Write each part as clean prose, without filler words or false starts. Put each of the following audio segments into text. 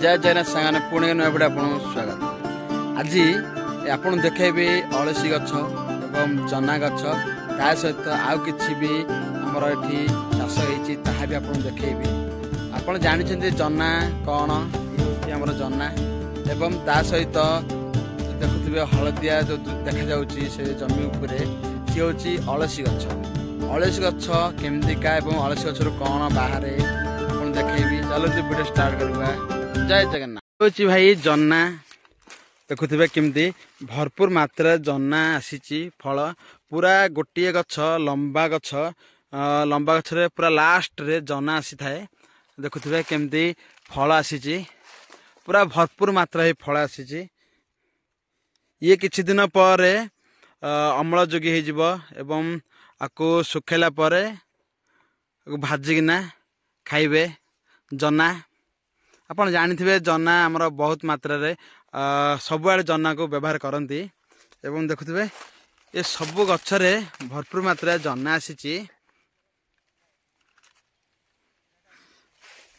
जय जगन्नाथ सांगने पुणी नयपड़े आप स्वागत। आज आप देखेबी अलसी गछ एवं चना गछ ता सहित आउ कि भी आमर ये चाष होता भी आप देखेबी। आप जानते जना कौन आमर जना एवं ता सहित देखुवे हलदिया जो देखा जाऊँगी से जमी उपरे सी हूँ अलसी गछ। अलसी गछ केमतिका एवं अलसी गचर कौन बाहर आप देखेबी। चलो वीडियो स्टार्ट करवा। जय जगन्नाथ हूँ भाई जना देखुवे केमती भरपूर मात्रा जना आसी फल पूरा गोटे गछ लंबा गछरे पूरा लास्ट रे जना आसी थाए। देखुवे केमती फल आसी पूरा भरपूर मात्रा फल आसी। ये किछि दिन पर अमल जोगी हो एवं आपको सुखेला पर भाजिकिना खाइबे जना। आपन जानिथिबे जना हमर बहुत मात्रा रे सबुआड़े जना को व्यवहार करती एवं देखुथिबे ये सबु गछरे भरपूर मात्रा जना आसी।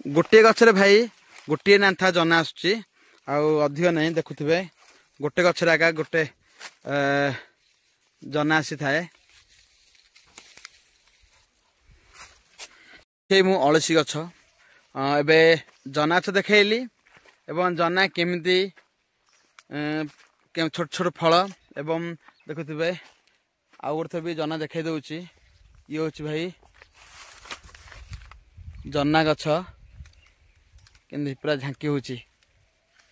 गोटे गछरे भाई गोटे नांथा जना आसुची अधिक नहीं। देखुथिबे गोटे गछरे आगा गोटे जना आसी थाए। मु अलसी गछ एबे जना गछ देखैली एवं जना केमिति छोट छोट फल एवं देखुथिबे आउ गोटे भी जना देखै दउची। ये होची भाई जना गछ केमि पूरा झांकी होची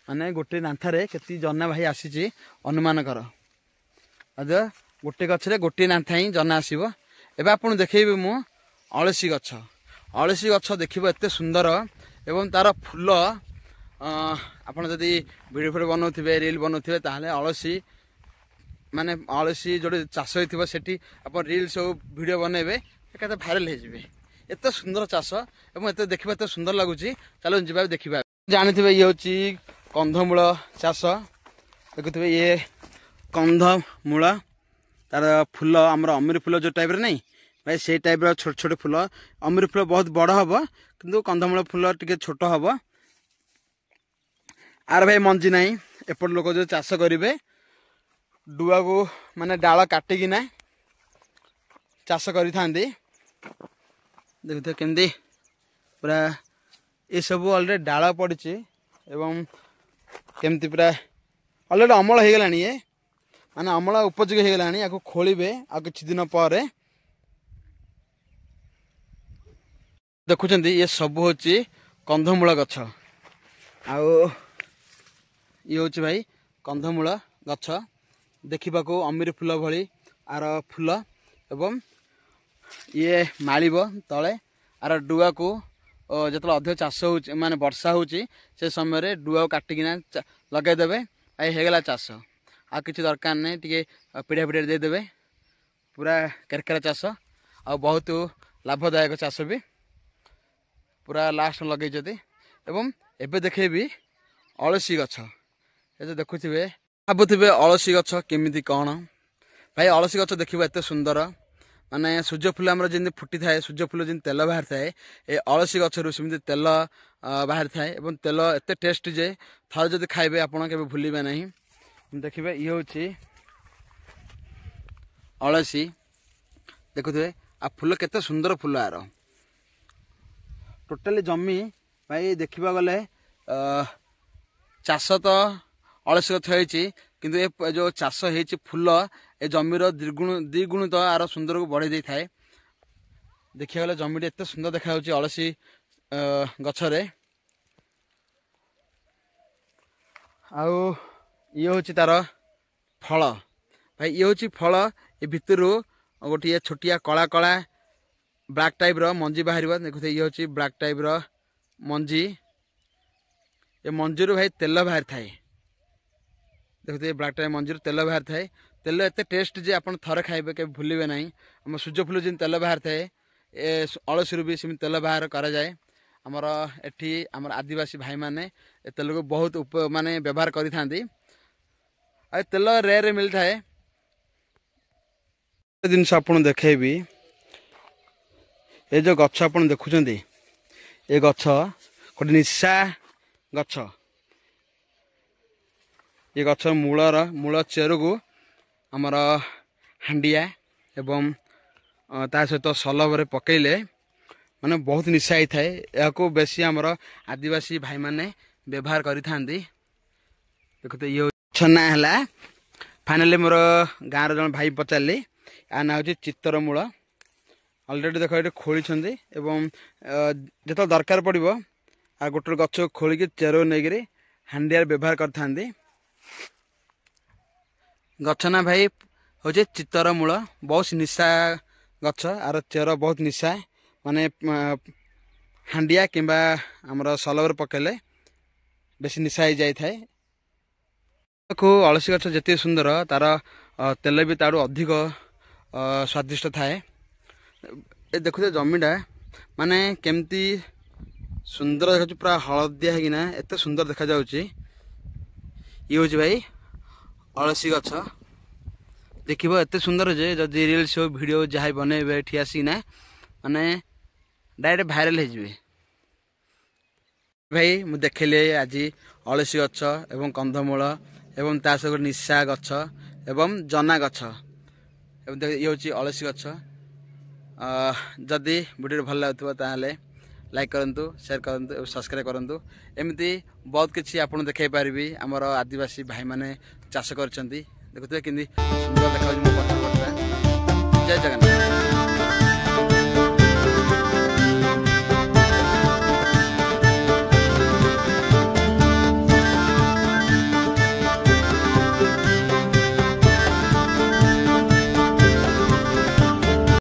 माने गोटे नांथारे केती जना भाई आसीची अनुमान कर। गोटे गछरे गोटे नांथा ही जना आसीबो। एबे आपन देखैबे मु अलसी गछ। अलसी गछ देखिबो एते सुंदर एवं तार फूल आपन जदि वीडियो फिडियो बनाउथिबे रील बनाउथिबे ताहले अलसी माने अलसी जोडे चाष होइथिबो सेठी आपन रील सब वीडियो बनेबे एकाते भाइरल हे जिवे। एते सुंदर चाष एवं एते देखिबा एते सुंदर लागुची। चलो जिबा देखिबा। जानिथिबे ये होची कंधमूल चाष। देखुथिबे ये कंधमूल तार फूल हमर अमीर फूल जो टाइप रे नहीं भाई से टाइप रो छोट छोट फूल। अमीर फूल बहुत बड़ हम किंतु कंधमूल फूल टिके छोट हम। आर भाई मंजी नहीं एपट लोक जो चाष करेंगे डुआ को माने डाल काटिकिना चाष करी थांदी। देखते केमती पूरा ये सब अलरेडी डाल पड़ी एवं केमती पूरा अलरेडी अमल हो गलानी। ये माने अमल उपयोगी हो गलानी। या खोलिबे आ किछि दिन पर देखुचंदी ये सब होची कंधमूल गछ। आउ ये होची भाई कंधमूल गछ देखा अमीर फूल भली आर फूल एवं ये मालिब तले आर डुआ को जो अधिक चाष हो माने वर्षा होची से समय डुआ काटिकिना लगेदेवे होगला चाष। आ किसी दरकार नहीं टिके पीढ़िया पीढ़िया देदेवे पूरा केरकेरा चाष आ बहुत लाभदायक चाष भी पूरा लास्ट लगे एवं एबे देखेबी अलसी गछ। ये देखुथिबे भाबुथिबे अलसी गछ केमिति कौन भाई अलसी गछ देखिबा एते सुंदर माने सूर्यफूल आमर जिन फुटी थाए सूर्यफूल जिन तेल बाहर थाए ए अलसी गछरु सेमिति तेल बाहर थाए एवं तेल एते टेस्ट जे थर जदि खाइबे आपण केबे भूलिबे नहीं। देखिबे ये होची अलसी। देखुथिबे आ फूल केते सुंदर फूल आरो टोटाली जमी भाई देखा गले चाष तो अलसी गछ होती किंतु ए जो चाष होती फूल ए जमीर द्विगुण तो आर सुंदर को बढ़े थाए। देखा गले जमी एत सुंदर देखा अलसी गछरे। आउ ये हूँ तार फल भाई ये हूँ फल ए भितर गोटे छोटिया कला कला ब्लैक टाइप रो मंजी बाहर। देखते ये हूँ ब्लैक टाइप रो मंजी। ये मंजी रू भाई तेल बाहर थाए। देखते ब्लैक टाइप मंजी तेल बाहर थाए। तेल एते टेस्ट जे आपन थरे खाइबे के भूलिबे नहीं। हम सूर्यफूल जिन तेल बाहर थाए ए अलसी भी सेम तेल बाहर करा जाए। हमर एठी हमर आदिवासी भाई माने ए तेल को बहुत माने व्यवहार करि थांदी। आ तेल रेयर मिलता है। दिन से आपन देखेबी ये जो गछ आप देखुं ये गछ गोटे निशा गछ ये गछ मूल चेर को आमर हांडिया एवं ता सहित सलभ पकईले माने बहुत निशा ही थाए या बेसी आमर आदिवासी भाई माने व्यवहार करि थांती। देखते ये छना है फाइनाली मोर गाँव जन भाई पचारे या ना हूँ चित्तरमूल अलरेडी देख ये खोली जो दरकार पड़ो आ गोटे गच खोलिकी चेर नहीं हांडिया व्यवहार करते। गछ ना भाई हूँ चित्तरमूल बहुत निशा गछ आर चेर बहुत निशा माने हांडिया किंबा आमर सलभ पकईले बेसी निशा ही जाए थाए। अलसी गछ जिते सुंदर तार तेल भी ताड़ू अधिक स्वादिष्ट थाए। देखुए जमीटा माने केमती सुंदर देखा पूरा हलदिया है एत सुंदर देखा जाउची। ये हूँ भाई अलसी गछ देखिए एत सुंदर जे जदि रील्स हो वीडियो जहाँ बनइबे एठी आसीना माने डायरेक्ट भाइराल हो भाई मु देखली आज अलसी गछ एवं कंधमूल एवं ता सहित निशा गछ एवं जना गछ ये हूँ अलसी गछ। जदि वीडियो भल लगुव ताले लाइक करंतु शेयर करंतु और सब्सक्राइब करंतु। एमती बहुत किसी आपन देखाई पारिबी आमर आदिवासी भाई माने चाष करछंती। देखुते किंदी सुंदर देखा जय जगन्नाथ।